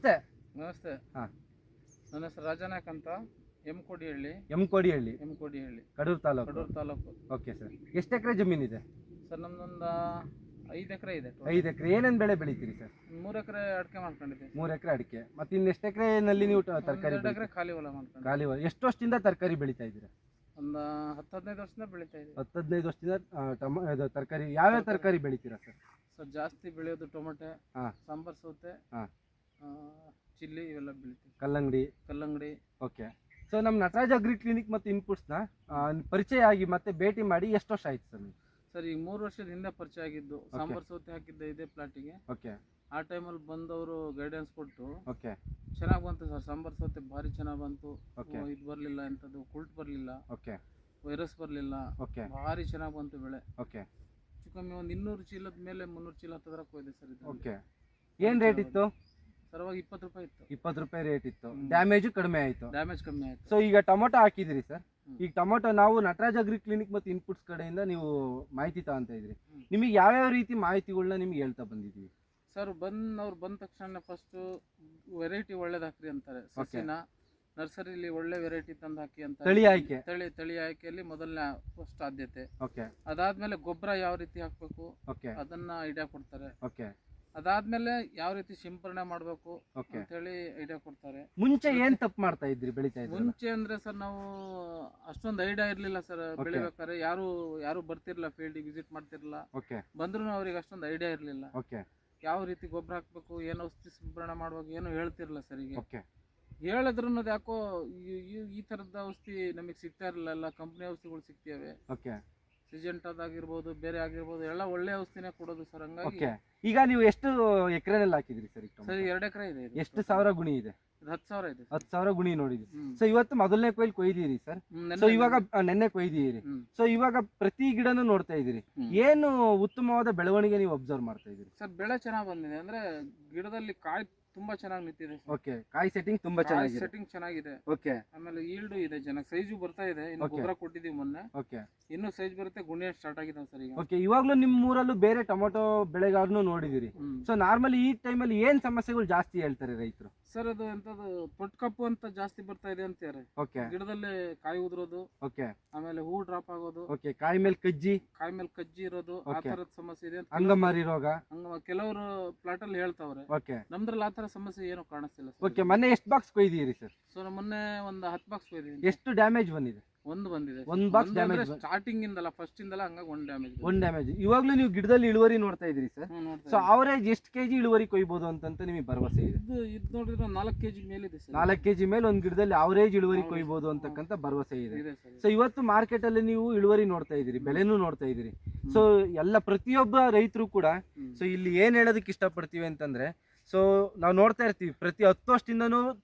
ನಮಸ್ತೆ. ನಮಸ್ತೆ. ಹಾಂ, ನನ್ನ ಹೆಸರು ರಾಜನಾಯಕ್ ಅಂತ, ಎಮ್ಕೋಡಿಹಳ್ಳಿ, ಕಡೂರು ತಾಲೂಕು. ಓಕೆ ಸರ್, ಎಷ್ಟು ಎಕರೆ ಜಮೀನಿದೆ ಸರ್? ನಮ್ದೊಂದು 5 ಎಕರೆ ಇದೆ. 5 ಎಕರೆ. ಏನೇನು ಬೆಳೆ ಬೆಳಿತೀರಿ ಸರ್? 3 ಎಕರೆ ಅಡಿಕೆ ಮಾಡ್ಕೊಂಡಿದ್ದೆ. 3 ಎಕರೆ ಅಡಿಕೆ. ಮತ್ತು ಇನ್ನು ಎಷ್ಟು ಎಕರೆನಲ್ಲಿ ನೀವು ತರಕಾರಿ? 2 ಎಕರೆ ಖಾಲಿ ಹೊಲ ಮಾಡ್ಕೊಂಡು. ಖಾಲಿ ಹೊಲ. ಎಷ್ಟು ವರ್ಷದಿಂದ ತರಕಾರಿ ಬೆಳೀತಾ ಇದ್ದೀರಾ? ಒಂದು 10-15 ವರ್ಷದಿಂದ ಬೆಳೀತಾ ಇದೆ. 10-15 ವರ್ಷದಿಂದ ತರಕಾರಿ. ಯಾವ್ಯಾವ ತರಕಾರಿ ಬೆಳಿತೀರಾ ಸರ್? ಸರ್ ಜಾಸ್ತಿ ಬೆಳೆಯೋದು ಟೊಮೆಟೊ, ಹಾಂ, ಸಾಂಬಾರ್ ಸೌತೆ, ಹಾಂ, ಚಿಲ್ಲಿ ಇವೆಲ್ಲ ಬೆಳಿತೀವಿ. ಕಲ್ಲಂಗಡಿ. ಓಕೆ. ಸೊ ನಮ್ಮ ನಟರಾಜ್ ಅಗ್ರಿ ಕ್ಲಿನಿಕ್ ಮತ್ತು ಇನ್ಪುಟ್ಸ್ನ ಪರಿಚಯ ಆಗಿ ಮತ್ತೆ ಭೇಟಿ ಮಾಡಿ ಎಷ್ಟು ವರ್ಷ ಆಯ್ತು ಸರ್ ನೀವು? ಸರ್ ಈಗ 3 ವರ್ಷದ ಹಿಂದೆ ಪರಿಚಯ ಆಗಿದ್ದು. ಸಾಂಬಾರ್ ಸೌತೆ ಹಾಕಿದ್ದೆ ಇದೇ ಪ್ಲಾಟಿಗೆ. ಓಕೆ. ಆ ಟೈಮಲ್ಲಿ ಬಂದವರು ಗೈಡೆನ್ಸ್ ಕೊಟ್ಟು ಓಕೆ, ಚೆನ್ನಾಗಿ ಬಂತು ಸರ್. ಸಾಂಬಾರ್ ಸೌತೆ ಭಾರಿ ಚೆನ್ನಾಗಿ ಬಂತು. ಓಕೆ. ಇದು ಬರಲಿಲ್ಲ, ಎಂಥದ್ದು ಕುಲ್ಟ್ ಬರಲಿಲ್ಲ, ಓಕೆ, ವೈರಸ್ ಬರಲಿಲ್ಲ, ಓಕೆ, ಭಾರಿ ಚೆನ್ನಾಗಿ ಬಂತು ಬೆಳೆ. ಓಕೆ. ಚಿಕ್ಕಮ್ಮಿ ಒಂದು 200 ಚೀಲದ ಮೇಲೆ 300 ಚೀಲ ಹತ್ತದ್ರಕ್ಕೆ ಹೋಗಿದೆ ಸರ್ ಇದು. ಓಕೆ. ಏನು ರೇಟ್ ಇತ್ತು ಸರ್? ಅವಾಗ 20 ರೂಪಾಯಿ ಇತ್ತು. 20 ರೂಪಾಯಿ ರೇಟ್ ಇತ್ತು. ಡ್ಯಾಮೇಜು ಕಡಿಮೆ ಆಯಿತು. ಡ್ಯಾಮೇಜ್ ಕಮ್ಮಿ ಆಯಿತು. ಸೊ ಈಗ ಟೊಮೊಟೊ ಹಾಕಿದಿರಿ ಸರ್. ಈಗ ಟೊಮೊಟೊ ನಾವು ನಟರಾಜ್ ಅಗ್ರಿ ಕ್ಲಿನಿಕ್ ಮತ್ತು ಇನ್ಪುಟ್ಸ್ ಕಡೆಯಿಂದ ನೀವು ಮಾಹಿತಿ ತಗೊಂತ ಇದ್ರಿ. ನಿಮಗೆ ಯಾವ್ಯಾವ ರೀತಿ ಮಾಹಿತಿಗಳನ್ನ ನಿಮ್ಗೆ ಹೇಳ್ತಾ ಬಂದಿದ್ದೀವಿ ಸರ್? ಅವ್ರು ಬಂದ ತಕ್ಷಣ ಫಸ್ಟು ವೆರೈಟಿ ಒಳ್ಳೇದು ಹಾಕ್ರಿ ಅಂತಾರೆ. ಸಸಿನ ನರ್ಸರಿಲಿ ಒಳ್ಳೆ ವೆರೈಟಿ ತಂದು ಹಾಕಿ ಅಂತ. ತಳಿ ಆಯ್ಕೆ. ತಳಿ ಆಯ್ಕೆಯಲ್ಲಿ ಮೊದಲನೇ ಫಸ್ಟ್ ಆದ್ಯತೆ. ಓಕೆ. ಅದಾದ್ಮೇಲೆ ಗೊಬ್ಬರ ಯಾವ ರೀತಿ ಹಾಕ್ಬೇಕು ಓಕೆ ಅದನ್ನ ಐಡಿಯಾ ಕೊಡ್ತಾರೆ. ಓಕೆ. ಅದಾದ್ಮೇಲೆ ಯಾವ ರೀತಿ ಸಿಂಪರಣೆ ಮಾಡಬೇಕು ಓಕೆ ಅಂತ ಹೇಳಿ ಐಡಿಯಾ ಕೊಡ್ತಾರೆ. ಮುಂಚೆ ಏನ್ ತಪ್ಪು ಮಾಡ್ತಾ ಇದ್ರಿ ಬೆಳಿತಾ ಇದ್ರಿ? ಮುಂಚೆ ಅಂದ್ರೆ ಸರ್ ನಾವು ಅಷ್ಟೊಂದು ಐಡಿಯಾ ಇರ್ಲಿಲ್ಲ ಸರ್. ಬೆಳಿಬೇಕಾದ್ರೆ ಯಾರು ಬರ್ತಿರ್ಲಿಲ್ಲ, ಫೀಲ್ಡ್ ವಿಸಿಟ್ ಮಾಡ್ತಿರ್ಲಿಲ್ಲ. ಓಕೆ. ಬಂದ್ರು ಅವ್ರಿಗೆ ಅಷ್ಟೊಂದು ಐಡಿಯಾ ಇರ್ಲಿಲ್ಲ. ಓಕೆ. ಯಾವ ರೀತಿ ಗೊಬ್ಬರ ಹಾಕ್ಬೇಕು, ಏನು ಔಷಧಿ ಸಿಂಪರಣೆ ಮಾಡ್ಬೇಕು ಏನು ಹೇಳ್ತಿರ್ಲಿಲ್ಲ ಸರ್. ಈಗ ಓಕೆ. ಹೇಳಿದ್ರು ಯಾಕೋ ಈ ತರದ ಔಷಧಿ ನಮಗೆ ಸಿಗ್ತಾ ಇರಲಿಲ್ಲ. ಎಲ್ಲ ಕಂಪ್ನಿ ಔಷಧಿಗಳು ಸಿಗ್ತೇವೆ. ಓಕೆ. ಸಿಜೆಂಟಾದಾಗಿರ್ಬೋದು, ಬೇರೆ ಆಗಿರ್ಬೋದು, ಎಲ್ಲ ಒಳ್ಳೆ ಔಷಧಿನೇ ಕೊಡೋದು ಸರ್. ಹಂಗಾಗಿ ಓಕೆ. ಈಗ ನೀವು ಎಷ್ಟು ಎಕರೆನಲ್ಲಿ ಹಾಕಿದ್ರಿ ಸರ್? ಸರ್ 2 ಎಕರೆ ಇದೆ. ಎಷ್ಟು ಸಾವಿರ ಗುಣಿ ಇದೆ? 10,000 ಇದೆ. 10,000 ಗುಣಿ ನೋಡಿದ್ರಿ. ಸೊ ಇವತ್ತು ಮೊದಲನೇ ಕೊಯ್ಲು ಕೊಯ್ದಿರಿ ಸರ್. ಸೊ ಇವಾಗ ನೆನ್ನೆ ಕೊಯ್ದಿರಿ. ಸೊ ಇವಾಗ ಪ್ರತಿ ಗಿಡನು ನೋಡ್ತಾ ಇದ್ದೀರಿ. ಏನು ಉತ್ತಮವಾದ ಬೆಳವಣಿಗೆ ನೀವು ಅಬ್ಸರ್ವ್ ಮಾಡ್ತಾ ಇದ್ದೀರಿ ಸರ್? ಬೆಳೆ ಚೆನ್ನಾಗಿ ಬಂದಿದೆ. ಅಂದ್ರೆ ಗಿಡದಲ್ಲಿ ಕಾಯಿ ತುಂಬಾ ಚೆನ್ನಾಗಿ ನಿಂತಿದೆ. ಓಕೆ. ಕಾಯಿ ಸೆಟ್ಟಿಂಗ್ ತುಂಬಾ ಚೆನ್ನಾಗಿದೆ. ಸೆಟ್ಟಿಂಗ್ ಚೆನ್ನಾಗಿದೆ. ಓಕೆ. ಆಮೇಲೆ ಈಲ್ಡ್ ಇದೆ ಚೆನ್ನಾಗಿ. ಸೈಜು ಬರ್ತಾ ಇದೆ. ಇನ್ನು ಗೊಬ್ಬರ ಕೊಟ್ಟಿದೀವಿ ಮೊನ್ನೆ. ಓಕೆ. ಇನ್ನು ಸೈಜ್ ಬರುತ್ತೆ. ಗುಣಿ ಸ್ಟಾರ್ಟ್ ಆಗಿದೆ ಸರ್ ಈಗ. ಓಕೆ. ಇವಾಗ್ಲೂ ನಿಮ್ಮ ಊರಲ್ಲೂ ಬೇರೆ ಟೊಮೊಟೊ ಬೆಳೆಗಾರನು ನೋಡಿದಿರಿ. ಸೊ ನಾರ್ಮಲಿ ಈ ಟೈಮಲ್ಲಿ ಏನ್ ಸಮಸ್ಯೆಗಳು ಜಾಸ್ತಿ ಹೇಳ್ತಾರೆ ರೈತರು? ಸರ್ ಅದು ಎಂತದ್ದು ತೊಟ್ ಕಪ್ಪು ಅಂತ ಜಾಸ್ತಿ ಬರ್ತಾ ಇದೆ ಅಂತಾರೆ. ಓಕೆ. ಗಿಡದಲ್ಲಿ ಕಾಯಿ ಉದುರೋದು. ಓಕೆ. ಆಮೇಲೆ ಹೂ ಡ್ರಾಪ್ ಆಗೋದು. ಓಕೆ. ಕಾಯಿ ಮೇಲೆ ಕಜ್ಜಿ ಇರೋದು. ಆ ತರದ ಸಮಸ್ಯೆ ಇದೆ. ಅಂಗಮಾರಿ ರೋಗ ಕೆಲವರು ಪ್ಲಾಟ್ ಅಲ್ಲಿ ಹೇಳ್ತಾವ್ರೆ. ಓಕೆ. ನಮ್ದ್ರಲ್ಲಿ ಆ ತರ ಸಮಸ್ಯೆ ಏನು ಕಾಣಿಸ್ತಿಲ್ಲ. ಓಕೆ. ಮೊನ್ನೆ ಎಷ್ಟು ಬಾಕ್ಸ್ ಕೊಯ್ದಿರಿ ಸರ್? ಸೊ ಮೊನ್ನೆ ಒಂದು 10 ಬಾಕ್ಸ್ ಕೊಯ್ದಿದ್ದೀನಿ. ಎಷ್ಟು ಡ್ಯಾಮೇಜ್ ಬಂದಿದೆ? ಒಂದು ಬಂದಿದೆ. ಒಂದು ಬಾಕ್ಸ್ ಡ್ಯಾಮೇಜ್. ಸ್ಟಾರ್ಟಿಂಗ್ ಇಂದಲ್ಲ, ಫಸ್ಟ್ ಇಂದಲ್ಲ, ಹಂಗಾಗಿ ಒಂದು ಡ್ಯಾಮೇಜ್. ಇವಾಗ್ಲೂ ನೀವು ಗಿಡದಲ್ಲಿ ಇಳುವರಿ ನೋಡ್ತಾ ಇದ್ರಿ ಸರ್. ಸೊ ಅವರೇಜ್ ಎಷ್ಟು ಕೆಜಿ ಇಳುವರಿ ಕೊಯ್ಬೋದು ಅಂತ ನಿಮಗೆ ಭರವಸೆ ಇದೆ? ಇದು ನೋಡಿದ್ರೆ 4 kg ಮೇಲಿದೆ ಸರ್. 4 kg ಮೇಲೆ ಒಂದು ಗಿಡದಲ್ಲಿ ಅವರೇಜ್ ಇಳುವರಿ ಕೊಯ್ಬೋದು ಅಂತಕ್ಕಂಥ ಭರವಸೆ ಇದೆ. ಸೊ ಇವತ್ತು ಮಾರ್ಕೆಟ್ ಅಲ್ಲಿ ನೀವು ಇಳುವರಿ ನೋಡ್ತಾ ಇದ್ದೀರಿ, ಬೆಲೆನೂ ನೋಡ್ತಾ ಇದ್ದೀರಿ. ಸೊ ಎಲ್ಲ ಪ್ರತಿಯೊಬ್ಬ ರೈತರು ಕೂಡ ಸೊ ಇಲ್ಲಿ ಏನ್ ಹೇಳೋದಕ್ಕೆ ಇಷ್ಟಪಡ್ತೀವಿ ಅಂತಂದ್ರೆ, ಸೊ ನಾವು ನೋಡ್ತಾ ಇರ್ತೀವಿ ಪ್ರತಿ 10 ವರ್ಷದಿಂದನೂ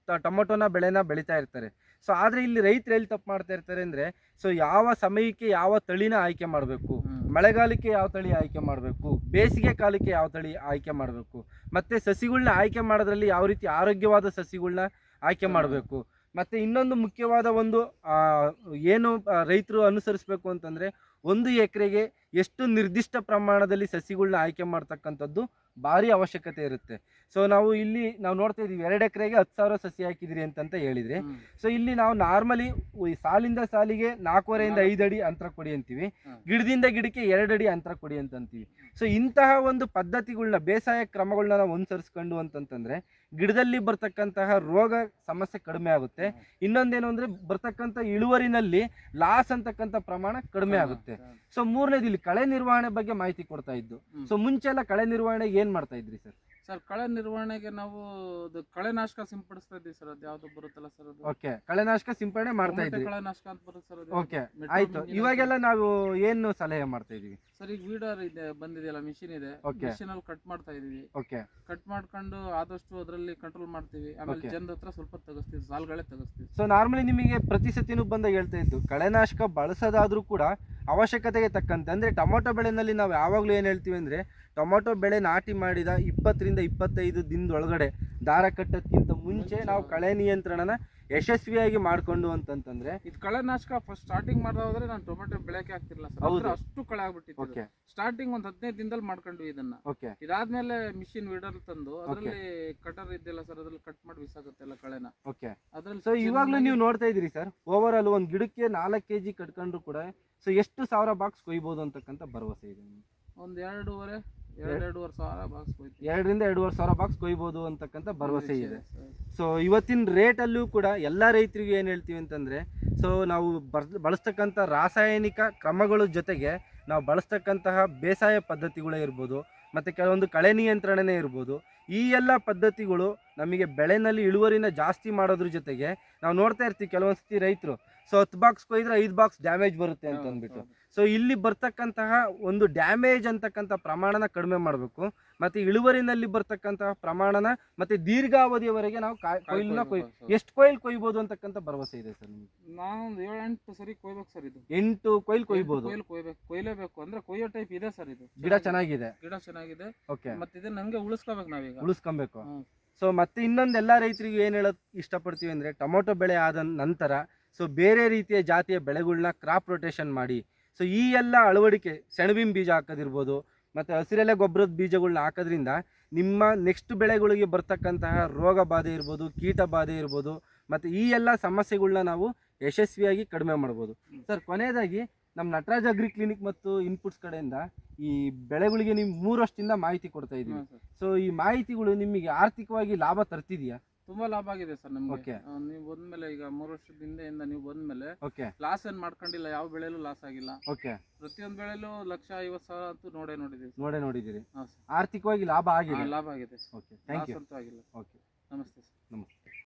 ಟೊಮೊಟೊನ ಬೆಳೆನ ಬೆಳೀತಾ ಇರ್ತಾರೆ. ಸೊ ಆದರೆ ಇಲ್ಲಿ ರೈತರು ಎಲ್ಲಿ ತಪ್ಪು ಮಾಡ್ತಾ ಇರ್ತಾರೆ ಅಂದರೆ, ಸೊ ಯಾವ ಸಮಯಕ್ಕೆ ಯಾವ ತಳಿನ ಆಯ್ಕೆ ಮಾಡಬೇಕು, ಮಳೆಗಾಲಕ್ಕೆ ಯಾವ ತಳಿ ಆಯ್ಕೆ ಮಾಡಬೇಕು, ಬೇಸಿಗೆ ಕಾಲಕ್ಕೆ ಯಾವ ತಳಿ ಆಯ್ಕೆ ಮಾಡಬೇಕು, ಮತ್ತು ಸಸಿಗಳನ್ನ ಆಯ್ಕೆ ಮಾಡೋದ್ರಲ್ಲಿ ಯಾವ ರೀತಿ ಆರೋಗ್ಯವಾದ ಸಸಿಗಳನ್ನ ಆಯ್ಕೆ ಮಾಡಬೇಕು. ಮತ್ತು ಇನ್ನೊಂದು ಮುಖ್ಯವಾದ ಒಂದು ಏನು ರೈತರು ಅನುಸರಿಸಬೇಕು ಅಂತಂದರೆ, 1 ಎಕರೆಗೆ ಎಷ್ಟು ನಿರ್ದಿಷ್ಟ ಪ್ರಮಾಣದಲ್ಲಿ ಸಸಿಗಳನ್ನ ಆಯ್ಕೆ ಮಾಡ್ತಕ್ಕಂಥದ್ದು ಭಾರಿ ಅವಶ್ಯಕತೆ ಇರುತ್ತೆ. ಸೊ ನಾವು ನೋಡ್ತಾ ಇದ್ದೀವಿ 2 ಎಕರೆಗೆ 10,000 ಸಸಿ ಹಾಕಿದಿರಿ ಅಂತ ಹೇಳಿದ್ರಿ. ಸೊ ಇಲ್ಲಿ ನಾವು ನಾರ್ಮಲಿ ಸಾಲಿಂದ ಸಾಲಿಗೆ 4.5 ಇಂದ 5 ಅಡಿ ಅಂತರ ಕೊಡಿ ಅಂತೀವಿ, ಗಿಡದಿಂದ ಗಿಡಕ್ಕೆ 2 ಅಡಿ ಅಂತರ ಕೊಡಿ ಅಂತೀವಿ. ಸೊ ಇಂತಹ ಒಂದು ಪದ್ಧತಿಗಳನ್ನ, ಬೇಸಾಯ ಕ್ರಮಗಳನ್ನ ನಾವು ಅನುಸರಿಸ್ಕೊಂಡು ಅಂತಂತಂದ್ರೆ ಗಿಡದಲ್ಲಿ ಬರ್ತಕ್ಕಂತಹ ರೋಗ ಸಮಸ್ಯೆ ಕಡಿಮೆ ಆಗುತ್ತೆ. ಇನ್ನೊಂದೇನು ಅಂದ್ರೆ ಬರ್ತಕ್ಕಂಥ ಇಳುವರಿನಲ್ಲಿ ಲಾಸ್ ಅಂತಕ್ಕಂಥ ಪ್ರಮಾಣ ಕಡಿಮೆ ಆಗುತ್ತೆ. ಸೊ ಮೂರನೇದು ಇಲ್ಲಿ ಕಳೆ ನಿರ್ವಹಣೆ ಬಗ್ಗೆ ಮಾಹಿತಿ ಕೊಡ್ತಾ ಇದ್ದು. ಸೊ ಮುಂಚೆ ಎಲ್ಲ ಕಳೆ ನಿರ್ವಹಣೆಗೆ ಏನ್ ಮಾಡ್ತಾ ಇದ್ರಿ ಸರ್? ಸರ್ ಕಳೆ ನಿರ್ವಹಣೆಗೆ ನಾವು ಕಳೆನಾಶಕ ಸಿಂಪಡಿಸ್ತಾ ಇದ್ದೀವಿ ಸರ್. ಅದು ಯಾವ್ದು ಬರುತ್ತಲ್ಲ ಸರ್ ಅದು. ಓಕೆ. ಕಳೆನಾಶಕ ಸಿಂಪಡಣೆ ಮಾಡ್ತಾ ಇದ್ರಿ. ಕಳೆನಾಶಕ ಅಂತ ಬರುತ್ತೆ ಸರ್. ಓಕೆ, ಆಯ್ತು. ಇವಾಗೆಲ್ಲ ನಾವು ಏನು ಸಲಹೆ ಮಾಡ್ತಾ ಇದೀವಿ ಸರ್? ಈಗ ವೀಡರ್ ಇದೆ, ಬಂದಿದೆಯಲ್ಲ, ಮಿಷಿನ್ ಇದೆ. ಮಿಷಿನ್ ಅಲ್ಲಿ ಕಟ್ ಮಾಡ್ತಾ ಇದೀವಿ. ಓಕೆ. ಕಟ್ ಮಾಡ್ಕೊಂಡು ಆದಷ್ಟು ಅದರಲ್ಲಿ ಕಂಟ್ರೋಲ್ ಮಾಡ್ತೀವಿ. ಆಮೇಲೆ ಜನರ ಹತ್ರ ಸ್ವಲ್ಪ ತೆಗಿಸ್ತೀವಿ, ಸಾಲ್ಗಳೇ ತೆಗಿಸ್ತೀವಿ. ಸೊ ನಾರ್ಮಲಿ ನಿಮಗೆ ಪ್ರತಿ ಸತಿನೂ ಬಂದಾಗ ಹೇಳ್ತಾ ಇದ್ದು, ಕಳೆನಾಶಕ ಬಳಸೋದಾದ್ರೂ ಕೂಡ ಅವಶ್ಯಕತೆಗೆ ತಕ್ಕಂತೆ. ಅಂದ್ರೆ ಟೊಮೊಟೊ ಬೆಳೆನಲ್ಲಿ ನಾವು ಯಾವಾಗಲೂ ಏನು ಹೇಳ್ತೀವಿ ಅಂದ್ರೆ, ಟೊಮೊಟೊ ಬೆಳೆ ನಾಟಿ ಮಾಡಿದ 20 ರಿಂದ 25 ದಿನದೊಳಗಡೆ ದಾರ ಕಟ್ಟೋದ್ಕಿಂತ ಮುಂಚೆ ನಾವು ಕಳೆ ನಿಯಂತ್ರಣನ ಯಶಸ್ವಿಯಾಗಿ ಮಾಡ್ಕೊಂಡು ಅಂತಂತಂದ್ರೆ ಇದು ಕಳೆನಾಶಕ ಫಸ್ಟ್ ಸ್ಟಾರ್ಟಿಂಗ್ ಮಾಡೋದಾದ್ರೆ ನಾನು ಟೊಮೆಟೊ ಬೆಳೆಕೆ ಆಗ್ತಿರ್ಲಿಲ್ಲ ಸರ್. ಹೌದು. ಅಷ್ಟು ಕಳೆ ಆಗ್ಬಿಟ್ಟಿತ್ತು. ಓಕೆ ಸ್ಟಾರ್ಟಿಂಗ್ ಒಂದು 15 ದಿನದಲ್ಲಿ ಮಾಡ್ಕೊಂಡ್ವಿ ಇದನ್ನ. ಓಕೆ ಇದಾದ್ಮೇಲೆ ಮಿಷಿನ್ ವೀಡರ್ ತಂದು ಅದರಲ್ಲಿ ಕಟರ್ ಇದ್ದಿಲ್ಲ ಸರ್, ಅದ್ರಲ್ಲಿ ಕಟ್ ಮಾಡಿ ಬಿಸಾಗುತ್ತೆ ಎಲ್ಲ ಕಳೆನ. ಓಕೆ ಅದ್ರಲ್ಲಿ ಸೊ ಇವಾಗ್ಲೂ ನೀವು ನೋಡ್ತಾ ಇದ್ದೀರಿ ಸರ್, ಓವರ್ ಆಲ್ ಒಂದು ಗಿಡಕ್ಕೆ 4 kg ಕಟ್ಕೊಂಡ್ರು ಕೂಡ ಸೊ ಎಷ್ಟು 1000 ಬಾಕ್ಸ್ ಕೊಯ್ಬೋದು ಅಂತಕ್ಕಂಥ ಭರವಸೆ ಇದೆ ನಿಮ್ಗೆ? ಒಂದು 2.5 ಸಾವಿರ ಬಾಕ್ಸ್ ಹೋಯ್ತು. 2 ರಿಂದ 2.5 ಸಾವಿರ ಬಾಕ್ಸ್ ಕೊಯ್ಬೋದು ಅಂತಕ್ಕಂಥ ಭರವಸೆ ಇದೆ. ಸೊ ಇವತ್ತಿನ ರೇಟಲ್ಲೂ ಕೂಡ ಎಲ್ಲ ರೈತರಿಗೂ ಏನು ಹೇಳ್ತೀವಿ ಅಂತಂದರೆ, ಸೊ ನಾವು ಬಳಸ್ತಕ್ಕಂಥ ರಾಸಾಯನಿಕ ಕ್ರಮಗಳ ಜೊತೆಗೆ ನಾವು ಬಳಸ್ತಕ್ಕಂತಹ ಬೇಸಾಯ ಪದ್ಧತಿಗಳೇ ಇರ್ಬೋದು, ಮತ್ತು ಕೆಲವೊಂದು ಕಳೆ ನಿಯಂತ್ರಣನೇ ಇರ್ಬೋದು, ಈ ಎಲ್ಲ ಪದ್ಧತಿಗಳು ನಮಗೆ ಬೆಳೆನಲ್ಲಿ ಇಳುವರಿನ ಜಾಸ್ತಿ ಮಾಡೋದ್ರ ಜೊತೆಗೆ ನಾವು ನೋಡ್ತಾ ಇರ್ತೀವಿ ಕೆಲವೊಂದು ಸತಿ ರೈತರು ಸೊ 10 ಬಾಕ್ಸ್ ಕೊಯ್ದ್ರೆ 5 ಬಾಕ್ಸ್ ಡ್ಯಾಮೇಜ್ ಬರುತ್ತೆ ಅಂತ ಅಂದ್ಬಿಟ್ಟು. ಸೊ ಇಲ್ಲಿ ಬರ್ತಕ್ಕಂತಹ ಒಂದು ಡ್ಯಾಮೇಜ್ ಅಂತಕ್ಕಂಥ ಪ್ರಮಾಣನ ಕಡಿಮೆ ಮಾಡಬೇಕು, ಮತ್ತು ಇಳುವರಿನಲ್ಲಿ ಬರ್ತಕ್ಕಂತಹ ಪ್ರಮಾಣನ ಮತ್ತು ದೀರ್ಘಾವಧಿಯವರೆಗೆ ನಾವು ಕೊಯ್ಲನ್ನ ಎಷ್ಟು ಕೊಯ್ಲು ಕೊಯ್ಬೋದು ಅಂತಕ್ಕಂಥ ಭರವಸೆ ಇದೆ ಸರ್ ನಿಮಗೆ? ನಾನೊಂದು 7-8 ಸರಿ ಕೊಯ್ಬೇಕು ಸರ್. ಇದು 8 ಕೊಯ್ಲು ಕೊಯ್ಬೋದು. ಕೊಯ್ಲೇಬೇಕು ಅಂದ್ರೆ ಕೊಯ್ಯೋ ಟೈಪ್ ಇದೆ ಸರ್. ಇದು ಗಿಡ ಚೆನ್ನಾಗಿದೆ. ಓಕೆ, ಮತ್ತೆ ಇದನ್ನ ಹಂಗೆ ಉಳಿಸ್ಕೋಬೇಕು ನಾವೀಗ. ಉಳಿಸ್ಕೊಬೇಕು. ಸೊ ಮತ್ತೆ ಇನ್ನೊಂದು ಎಲ್ಲ ರೈತರಿಗೆ ಏನು ಹೇಳೋದು ಇಷ್ಟಪಡ್ತೀವಿ ಅಂದರೆ, ಟೊಮೊಟೊ ಬೆಳೆ ಆದ ನಂತರ ಸೊ ಬೇರೆ ರೀತಿಯ ಜಾತಿಯ ಬೆಳೆಗಳನ್ನ ಕ್ರಾಪ್ ರೊಟೇಷನ್ ಮಾಡಿ, ಸೊ ಈ ಎಲ್ಲ ಅಳವಡಿಕೆ ಸೆಣಬಿನ ಬೀಜ ಹಾಕೋದಿರ್ಬೋದು, ಮತ್ತು ಹಸಿರೆಲೆ ಗೊಬ್ಬರದ ಬೀಜಗಳನ್ನ ಹಾಕೋದ್ರಿಂದ ನಿಮ್ಮ ನೆಕ್ಸ್ಟ್ ಬೆಳೆಗಳಿಗೆ ಬರ್ತಕ್ಕಂತಹ ರೋಗ ಬಾಧೆ ಇರ್ಬೋದು, ಕೀಟ ಬಾಧೆ ಇರ್ಬೋದು, ಮತ್ತು ಈ ಎಲ್ಲ ಸಮಸ್ಯೆಗಳನ್ನ ನಾವು ಯಶಸ್ವಿಯಾಗಿ ಕಡಿಮೆ ಮಾಡ್ಬೋದು. ಸರ್ ಕೊನೆಯದಾಗಿ ನಮ್ಮ ನಟರಾಜ್ ಅಗ್ರಿ ಕ್ಲಿನಿಕ್ ಮತ್ತು ಇನ್ಪುಟ್ಸ್ ಕಡೆಯಿಂದ ಈ ಬೆಳೆಗಳಿಗೆ ನೀವು 3 ವರ್ಷದಿಂದ ಮಾಹಿತಿ ಕೊಡ್ತಾ ಇದ್ದೀವಿ. ಸೊ ಈ ಮಾಹಿತಿಗಳು ನಿಮಗೆ ಆರ್ಥಿಕವಾಗಿ ಲಾಭ ತರ್ತಿದೆಯಾ? ತುಂಬಾ ಲಾಭ ಆಗಿದೆ ಸರ್ ನಮ್ಗೆ. ಓಕೆ, ನೀವು ಬಂದ್ಮೇಲೆ ಈಗ 3 ವರ್ಷದ ಹಿಂದೆಯಿಂದ ನೀವು ಬಂದ್ಮೇಲೆ ಓಕೆ, ಲಾಸ್ ಏನ್ ಮಾಡ್ಕೊಂಡಿಲ್ಲ, ಯಾವ ಬೆಳೆಲೂ ಲಾಸ್ ಆಗಿಲ್ಲ. ಓಕೆ, ಪ್ರತಿಯೊಂದು ಬೆಳೆಲೂ 1,50,000 ಅಂತೂ ನೋಡಿದ್ದೀರಿ. ಆರ್ಥಿಕವಾಗಿ ಲಾಭ ಆಗಿದೆ. ಲಾಭ ಆಗಿದೆ. Okay, thank you. ಅಂತೂ ಆಗಿಲ್ಲ. ಓಕೆ, ನಮಸ್ತೆ ಸರ್. ನಮಸ್ತೆ.